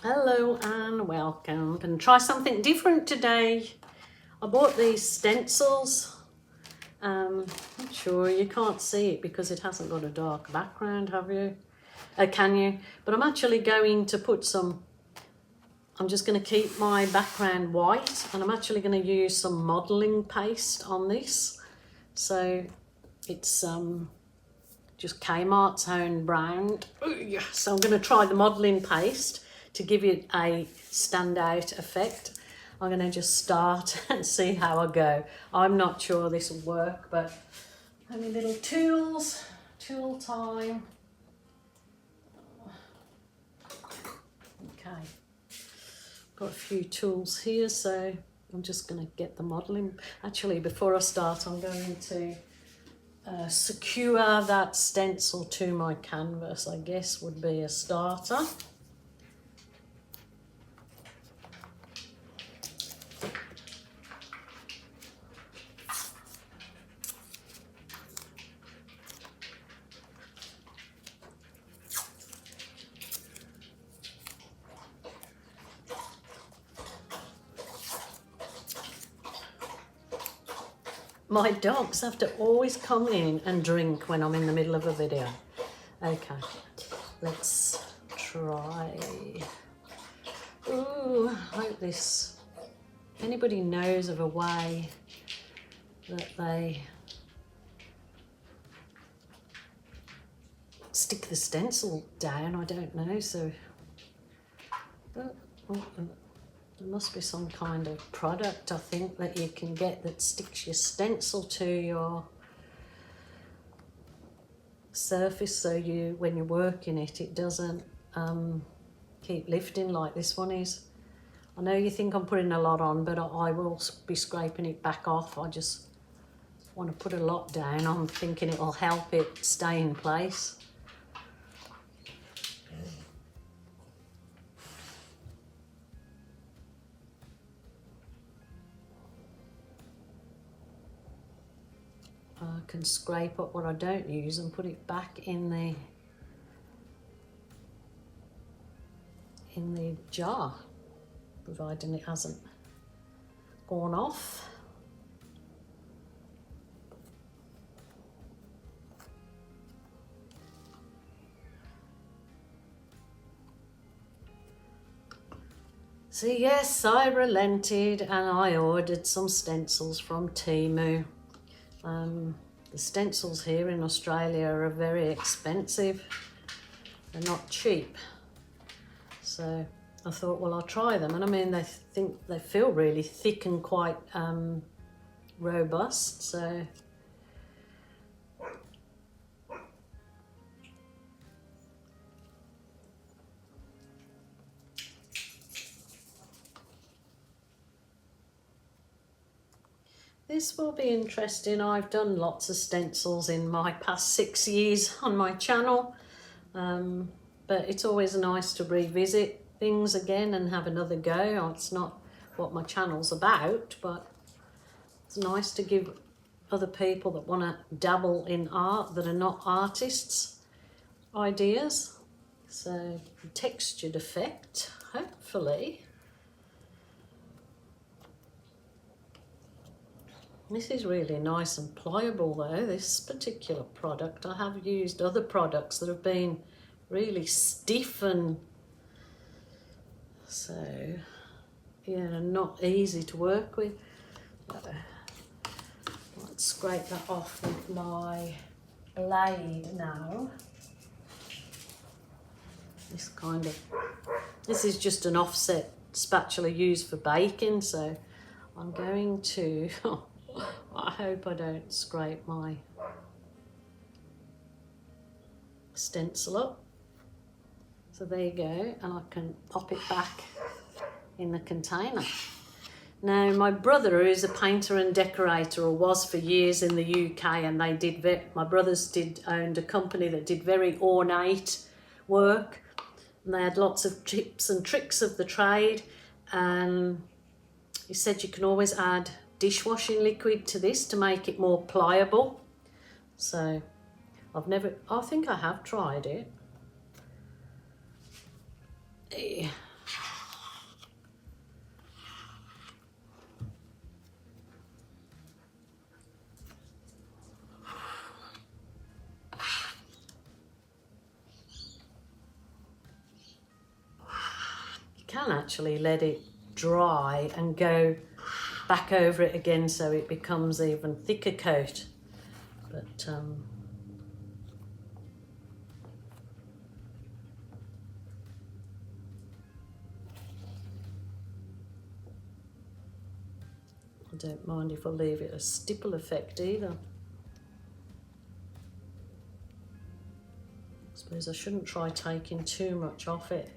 Hello and welcome. I'm going to try something different today. I bought these stencils. I'm sure you can't see it because it hasn't got a dark background, have you? Can you? But I'm actually going to put some, I'm just going to keep my background white, and I'm actually going to use some modelling paste on this. So it's just Kmart's own brand. So I'm going to try the modelling paste to give it a standout effect. I'm going to just start and see how I go. I'm not sure this will work, but any little tools, tool time. Okay, got a few tools here, so I'm just going to get the modelling. Actually, before I start, I'm going to secure that stencil to my canvas, I guess would be a starter. My dogs have to always come in and drink when I'm in the middle of a video. Okay, let's try. Ooh, I hope this, anybody knows of a way that they stick the stencil down, I don't know, so there must be some kind of product, I think, that you can get that sticks your stencil to your surface, so you, when you're working it, it doesn't keep lifting like this one is. I know you think I'm putting a lot on, but I will be scraping it back off. I just want to put a lot down. I'm thinking it will help it stay in place. I can scrape up what I don't use and put it back in the jar, providing it hasn't gone off. So yes, I relented and I ordered some stencils from Temu. The stencils here in Australia are very expensive. They're not cheap. So I thought, well, I'll try them. And I mean, they feel really thick and quite robust. So this will be interesting. I've done lots of stencils in my past 6 years on my channel, but it's always nice to revisit things again and have another go. It's not what my channel's about, but it's nice to give other people that want to dabble in art, that are not artists, ideas. So textured effect, hopefully. This is really nice and pliable though, this particular product. I have used other products that have been really stiff and so, yeah, not easy to work with. Let's scrape that off with my blade now. This is just an offset spatula used for baking, so I'm going to, I hope I don't scrape my stencil up. So there you go, and I can pop it back in the container. Now, my brother, who is a painter and decorator, or was for years in the UK, and they did, my brothers owned a company that did very ornate work, and they had lots of tips and tricks of the trade, and he said you can always add dishwashing liquid to this to make it more pliable. So I think I have tried it. can actually let it dry and go back over it again so it becomes even thicker coat. But I don't mind if I leave it a stipple effect either. I suppose I shouldn't try taking too much off it.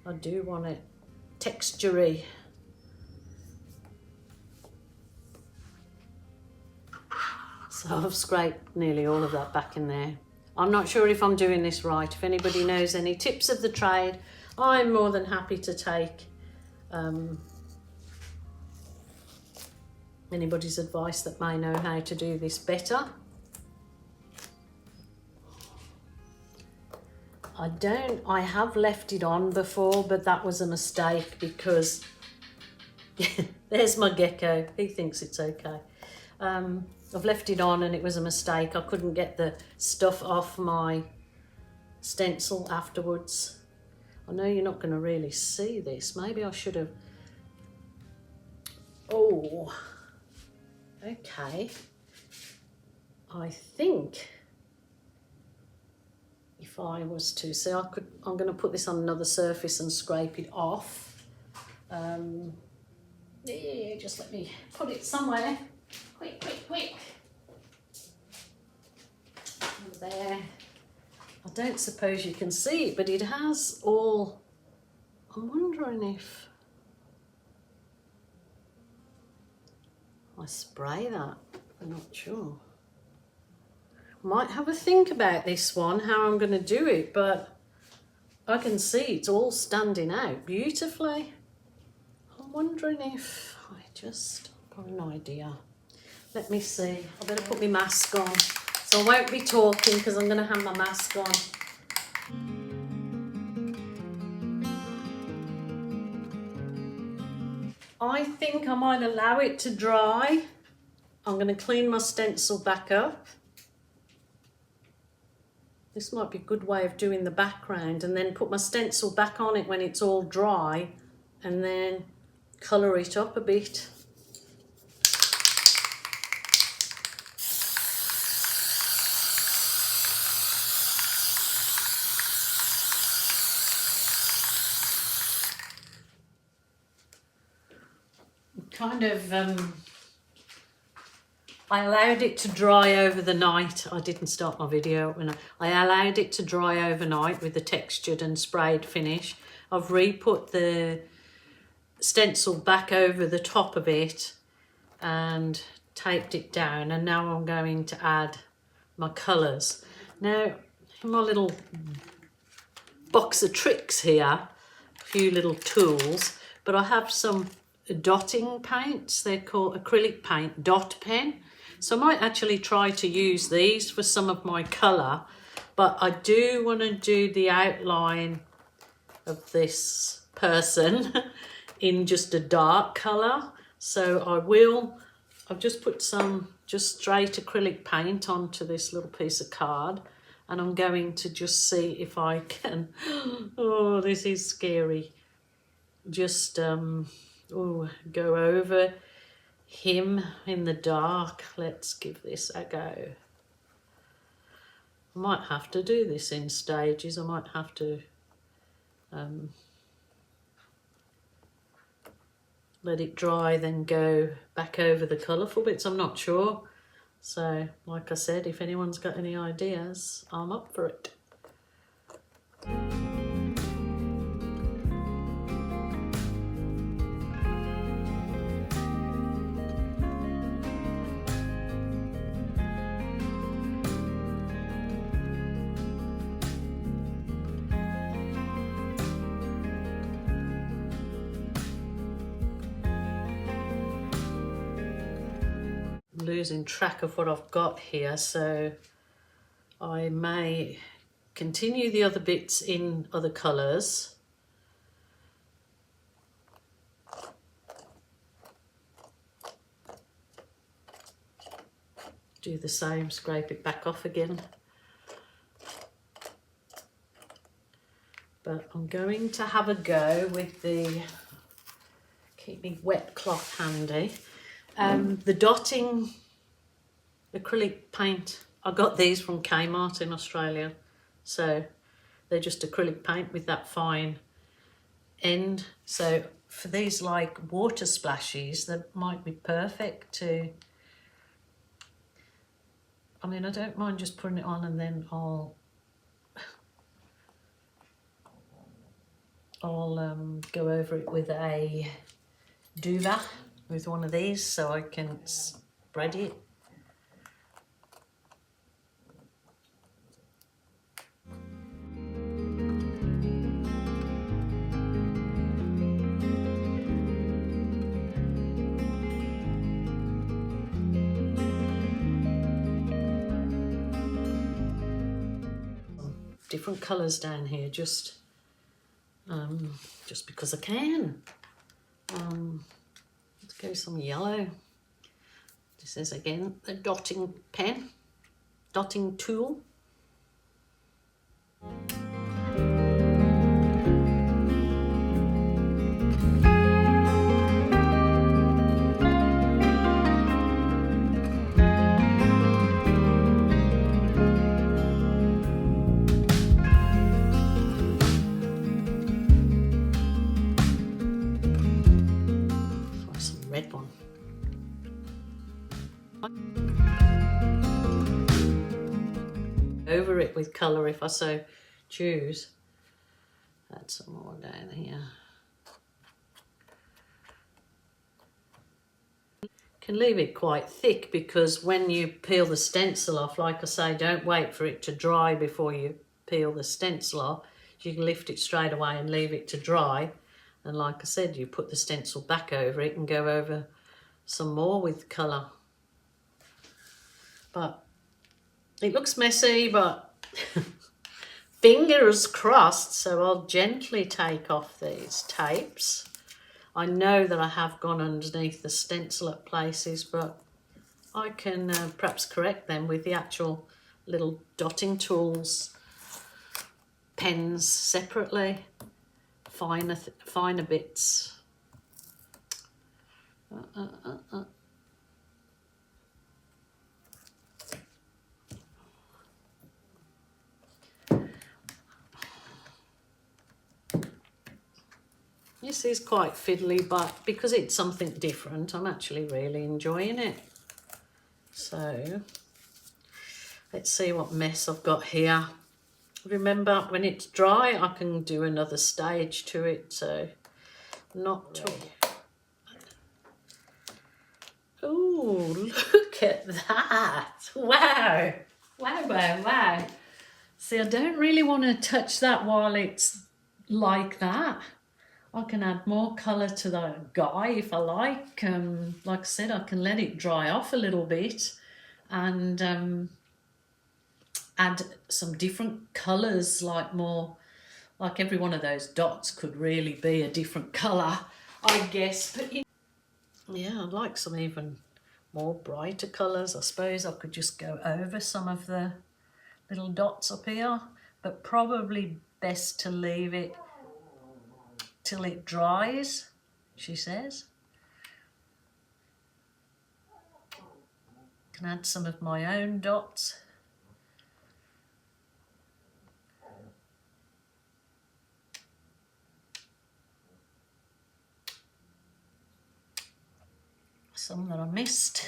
I do want it textury. So I've scraped nearly all of that back in there. I'm not sure if I'm doing this right. If anybody knows any tips of the trade, I'm more than happy to take anybody's advice that may know how to do this better. I have left it on before, but that was a mistake because there's my gecko. He thinks it's okay. I've left it on and it was a mistake. I couldn't get the stuff off my stencil afterwards. I know you're not going to really see this. Maybe I should have... Oh, okay. I think if I was to, see, I'm going to put this on another surface and scrape it off. Yeah, just let me put it somewhere. Quick, quick, quick. Over there. I don't suppose you can see it, but it has all... I'm wondering if I spray that. I'm not sure. Might have a think about this one, how I'm going to do it, but I can see it's all standing out beautifully. I'm wondering if I just got an idea. Let me see. I better put my mask on. So I won't be talking because I'm going to have my mask on. I think I might allow it to dry. I'm going to clean my stencil back up. This might be a good way of doing the background, and then put my stencil back on it when it's all dry and then colour it up a bit. Kind of I allowed it to dry over the night. I didn't start my video when I allowed it to dry overnight with the textured and sprayed finish. I've re-put the stencil back over the top of it and taped it down, and now I'm going to add my colours. Now, in my little box of tricks here, a few little tools, but I have some dotting paints. They're called acrylic paint dot pen. So I might actually try to use these for some of my colour, but I do want to do the outline of this person in just a dark colour. So I've just put some just straight acrylic paint onto this little piece of card, and I'm going to just see if I can, oh, this is scary, just go over him in the dark. Let's give this a go. I might have to do this in stages. I might have to let it dry, then go back over the colourful bits. I'm not sure. So, like I said, if anyone's got any ideas, I'm up for it. Losing track of what I've got here, so I may continue the other bits in other colours. Do the same, scrape it back off again. But I'm going to have a go with the, keep me wet cloth handy, the dotting acrylic paint. I got these from Kmart in Australia. So they're just acrylic paint with that fine end. So for these like water splashes, that might be perfect to, I mean, I don't mind just putting it on and then I'll go over it with a duvet with one of these so I can spread it. Different colours down here, just because I can. Let's go some yellow. This is again a dotting pen, dotting tool. Red one. Over it with colour if I so choose. Add some more down here. Can leave it quite thick because when you peel the stencil off, like I say, don't wait for it to dry before you peel the stencil off. You can lift it straight away and leave it to dry. And like I said, you put the stencil back over it and go over some more with colour. But it looks messy, but fingers crossed. So I'll gently take off these tapes. I know that I have gone underneath the stencil at places, but I can perhaps correct them with the actual little dotting tools, pens separately. Finer bits. This is quite fiddly, but because it's something different, I'm actually really enjoying it. So let's see what mess I've got here. Remember, when it's dry, I can do another stage to it, so not to... Oh, look at that. Wow. Wow, wow, wow. See, I don't really want to touch that while it's like that. I can add more colour to the guy if I like. Like I said, I can let it dry off a little bit and add some different colours, like every one of those dots could really be a different colour, I guess. But yeah, I'd like some even more brighter colours. I suppose I could just go over some of the little dots up here, but probably best to leave it till it dries, she says. Can add some of my own dots. Some that I missed.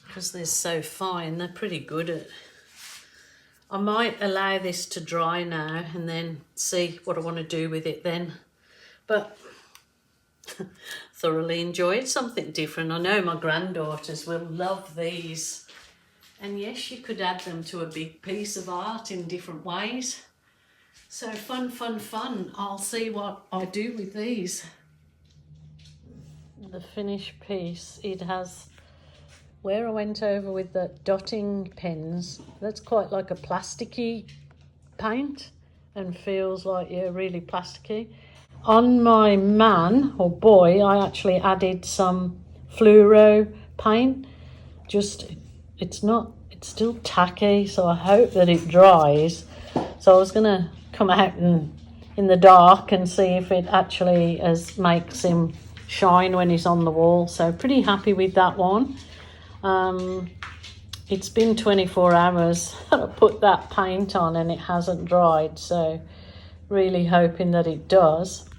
Because they're so fine, they're pretty good at... I might allow this to dry now and then see what I want to do with it then. But thoroughly enjoyed something different. I know my granddaughters will love these. And yes, you could add them to a big piece of art in different ways. So fun, fun, fun. I'll see what I do with these. The finished piece, it has, where I went over with the dotting pens, that's quite like a plasticky paint and feels like, yeah, really plasticky. On my man or boy, I actually added some fluoro paint. Just, it it's still tacky, so I hope that it dries. So I was gonna come out and in the dark and see if it actually makes him shine when he's on the wall. So pretty happy with that one. It's been 24 hours that I put that paint on and it hasn't dried, so really hoping that it does.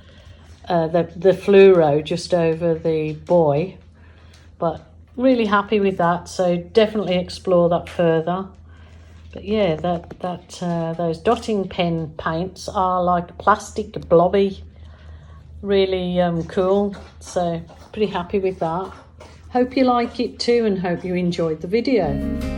The fluoro just over the boy, but really happy with that, so definitely explore that further. But yeah, those dotting pen paints are like plastic blobby, really cool, so pretty happy with that. Hope you like it too and hope you enjoyed the video.